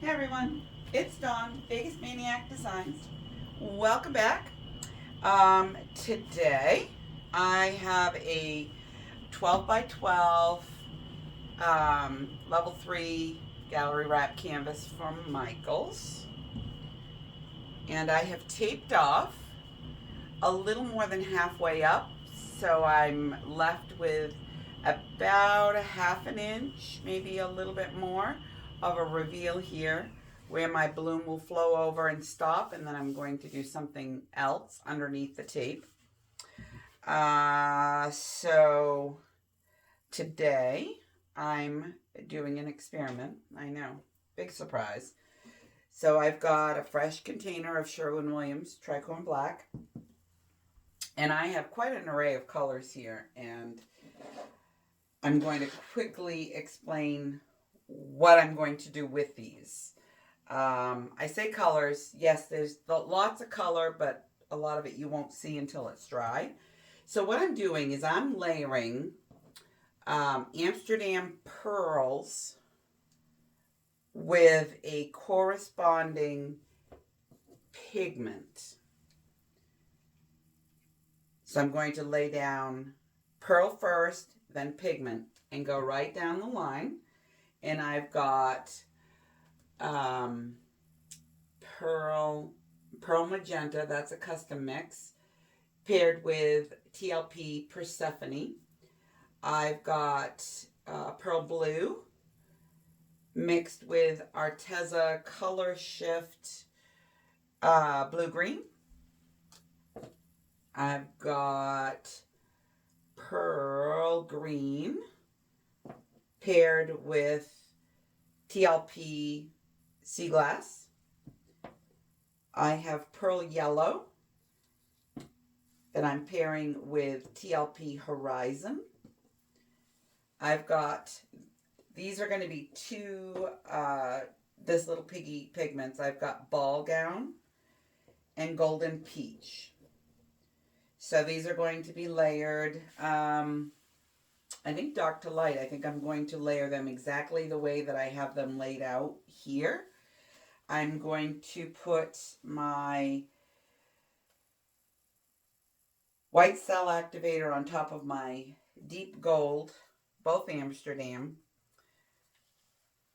Hey everyone, it's Dawn, Vegas Maniac Designs. Welcome back. Today I have a 12 by 12 level 3 gallery wrap canvas from Michaels. And I have taped off a little more than halfway up, so I'm left with about a half an inch, maybe a little bit more, of a reveal here where my bloom will flow over and stop, and then I'm going to do something else underneath the tape. So today I'm doing an experiment. I know, big surprise. So I've got a fresh container of Sherwin-Williams Tricorn Black, and I have quite an array of colors here, and I'm going to quickly explain what I'm going to do with these. I say colors. Yes, there's lots of color, but a lot of it you won't see until it's dry. So what I'm doing is I'm layering Amsterdam pearls with a corresponding pigment. So I'm going to lay down pearl first, then pigment, and go right down the line. And I've got pearl magenta, that's a custom mix, paired with TLP Persephone. I've got pearl blue mixed with Arteza Color Shift blue green. I've got pearl green paired with TLP Sea Glass. I have pearl yellow that I'm pairing with TLP Horizon. I've got, these are going to be two, this little piggy pigments. I've got Ball Gown and Golden Peach. So these are going to be layered, I think dark to light. I think I'm going to layer them exactly the way that I have them laid out here. I'm going to put my white cell activator on top of my deep gold, both Amsterdam,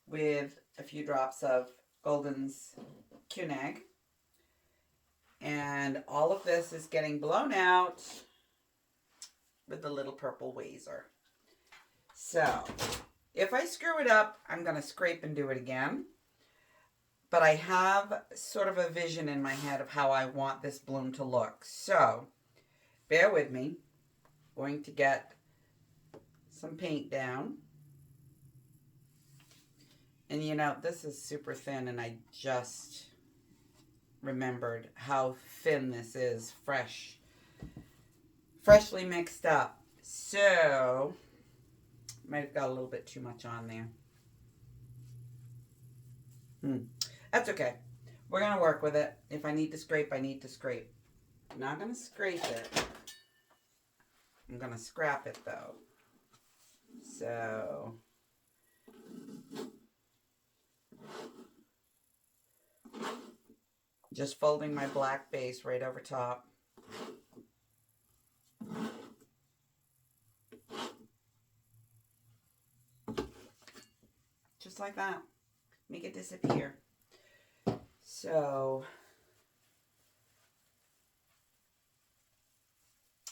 with a few drops of Golden's Cunag. And all of this is getting blown out with the little purple Wazer. So, if I screw it up, I'm going to scrape and do it again. But I have sort of a vision in my head of how I want this bloom to look. So, bear with me. I'm going to get some paint down. And you know, this is super thin, and I just remembered how thin this is, freshly mixed up. So, might have got a little bit too much on there. That's okay. We're going to work with it. If I need to scrape, I need to scrape. I'm not going to scrape it. I'm going to scrap it though. So, just folding my black base right over top. Just like that. Make it disappear. So,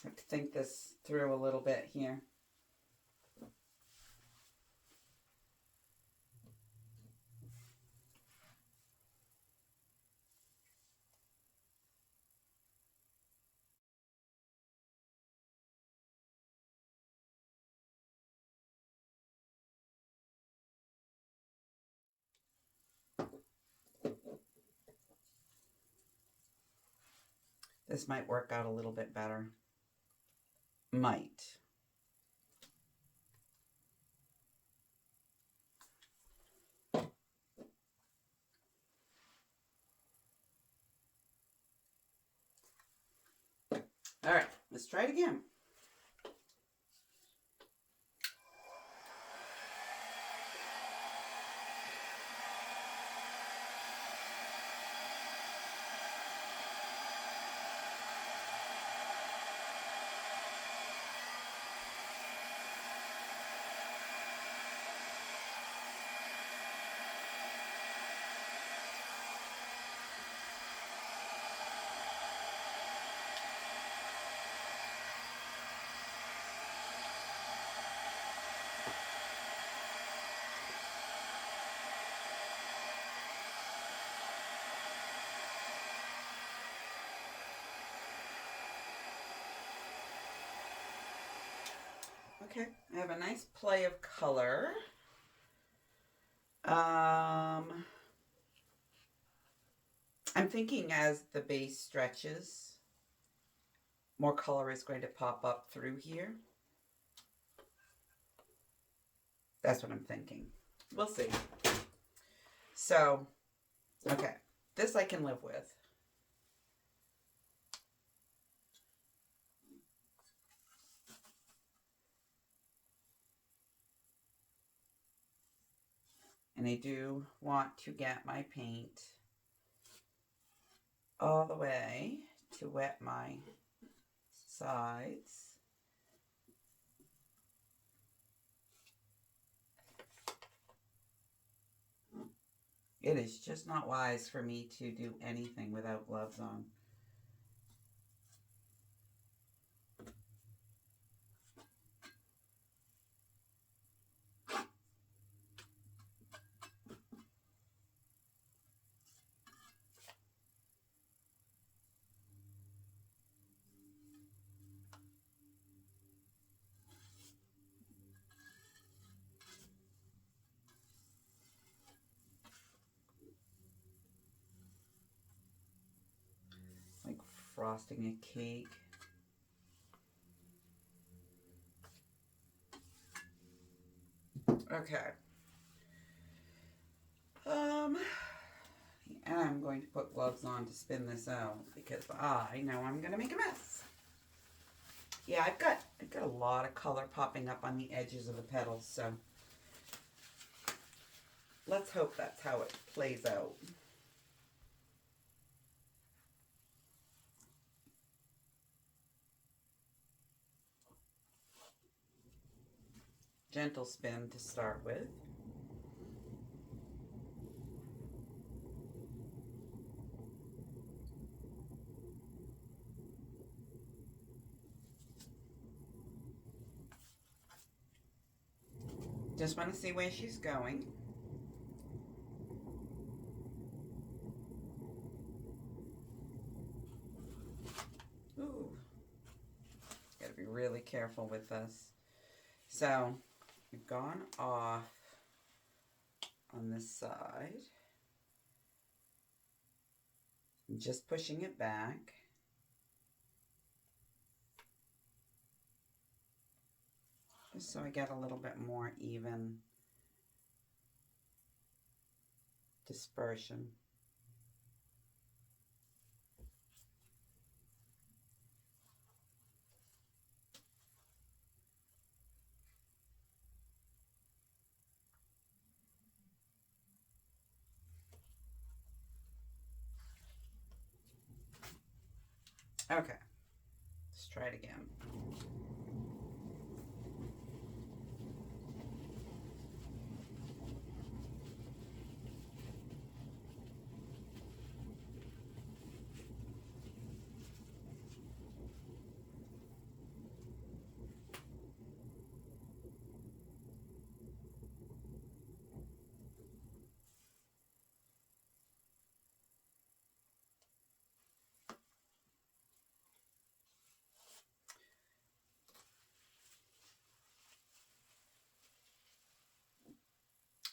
I have to think this through a little bit here. This might work out a little bit better. Might. All right, let's try it again. Okay, I have a nice play of color. I'm thinking as the base stretches, more color is going to pop up through here. That's what I'm thinking. We'll see. So, okay, this I can live with. And I do want to get my paint all the way to wet my sides. It is just not wise for me to do anything without gloves on. Like frosting a cake. Okay. And I'm going to put gloves on to spin this out because I know I'm going to make a mess. Yeah, I've got a lot of color popping up on the edges of the petals, so let's hope that's how it plays out. Gentle spin to start with. Just want to see where she's going. Ooh. Gotta be really careful with this. So, we've gone off on this side. I'm just pushing it back. Just so I get a little bit more even dispersion. Okay, let's try it again.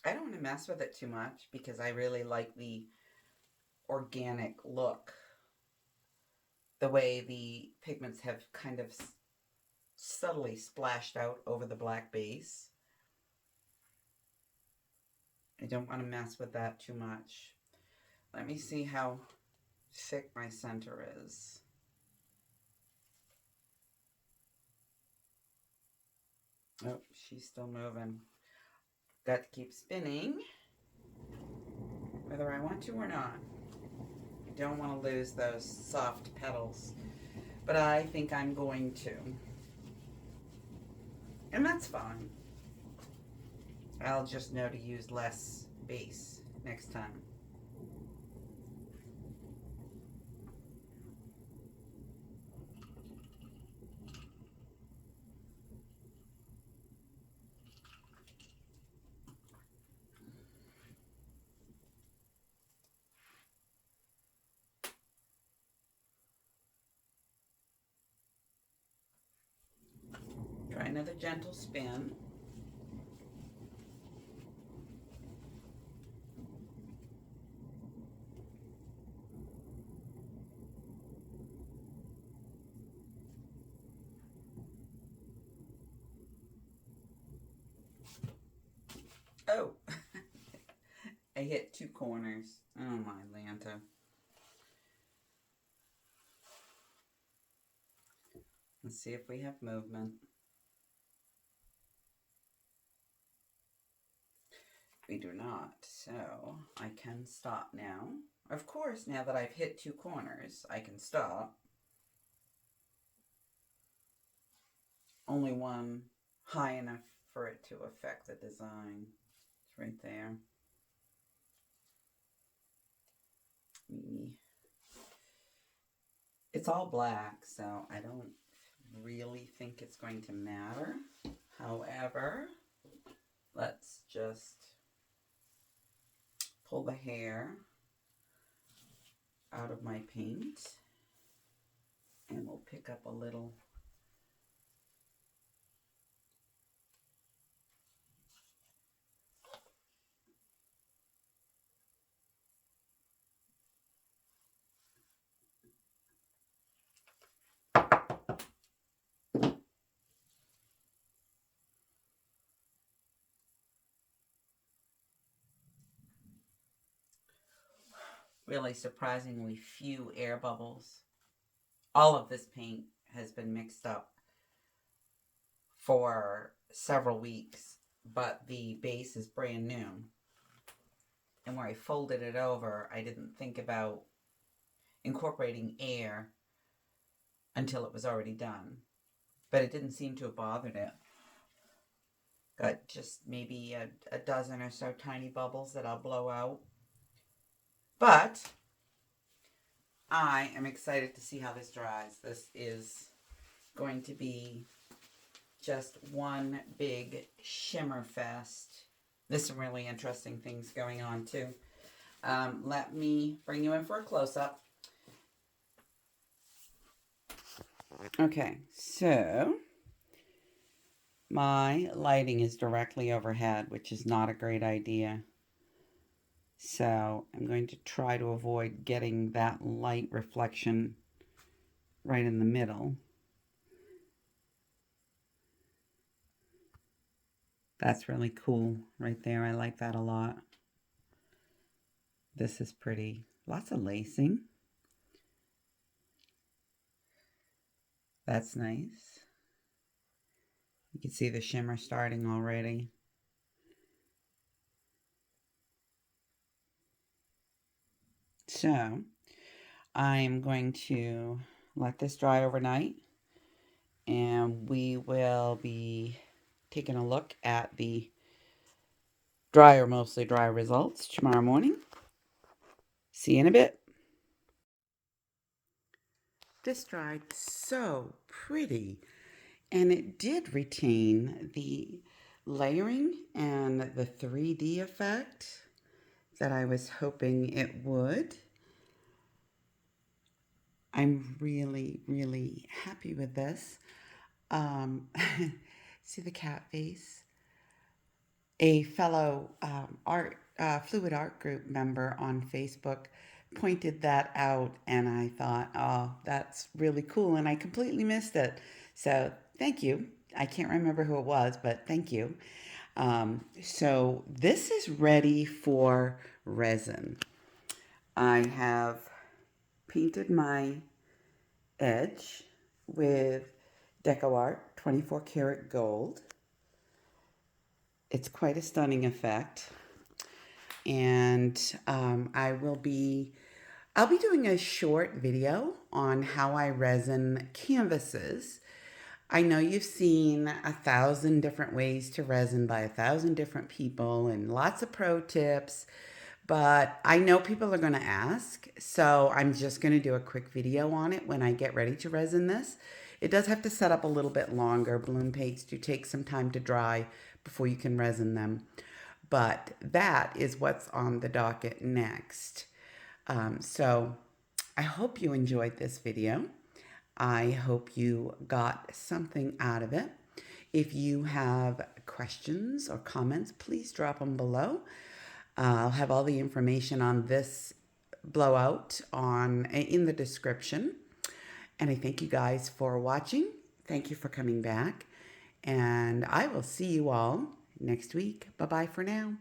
I don't want to mess with it too much because I really like the organic look. The way the pigments have kind of subtly splashed out over the black base. I don't want to mess with that too much. Let me see how thick my center is. Oh, she's still moving. Got to keep spinning, whether I want to or not. I don't want to lose those soft petals, but I think I'm going to. And that's fine. I'll just know to use less base next time. Trying another gentle spin. Oh, I hit 2 corners. Oh my Lanta. Let's see if we have movement. We do not, so I can stop now. Of course, now that I've hit 2 corners, I can stop. Only one high enough for it to affect the design. It's right there. It's all black, so I don't really think it's going to matter. However, let's just pull the hair out of my paint and we'll pick up a little really surprisingly few air bubbles. All of this paint has been mixed up for several weeks, but the base is brand new. And where I folded it over, I didn't think about incorporating air until it was already done. But it didn't seem to have bothered it. Got just maybe a dozen or so tiny bubbles that I'll blow out. But I am excited to see how this dries. This is going to be just one big shimmer fest. There's some really interesting things going on too. Let me bring you in for a close-up. Okay, so my lighting is directly overhead, which is not a great idea. So I'm going to try to avoid getting that light reflection right in the middle. That's really cool right there. I like that a lot. This is pretty. Lots of lacing. That's nice. You can see the shimmer starting already. So I'm going to let this dry overnight and we will be taking a look at the dry or mostly dry results tomorrow morning. See you in a bit. This dried so pretty, and it did retain the layering and the 3D effect that I was hoping it would. I'm really, really happy with this. See the cat face? A fellow fluid art group member on Facebook pointed that out, and I thought, oh, that's really cool, and I completely missed it. So thank you. I can't remember who it was, but thank you. So this is ready for resin. I have painted my edge with Decoart 24 karat gold. It's quite a stunning effect. And I'll be doing a short video on how I resin canvases. I know you've seen 1,000 different ways to resin by 1,000 different people and lots of pro tips, but I know people are going to ask, so I'm just going to do a quick video on it when I get ready to resin this. It does have to set up a little bit longer. Balloon paints do take some time to dry before you can resin them. But that is what's on the docket next. So I hope you enjoyed this video. I hope you got something out of it. If you have questions or comments, please drop them below. I'll have all the information on this blowout in the description. And I thank you guys for watching. Thank you for coming back. And I will see you all next week. Bye-bye for now.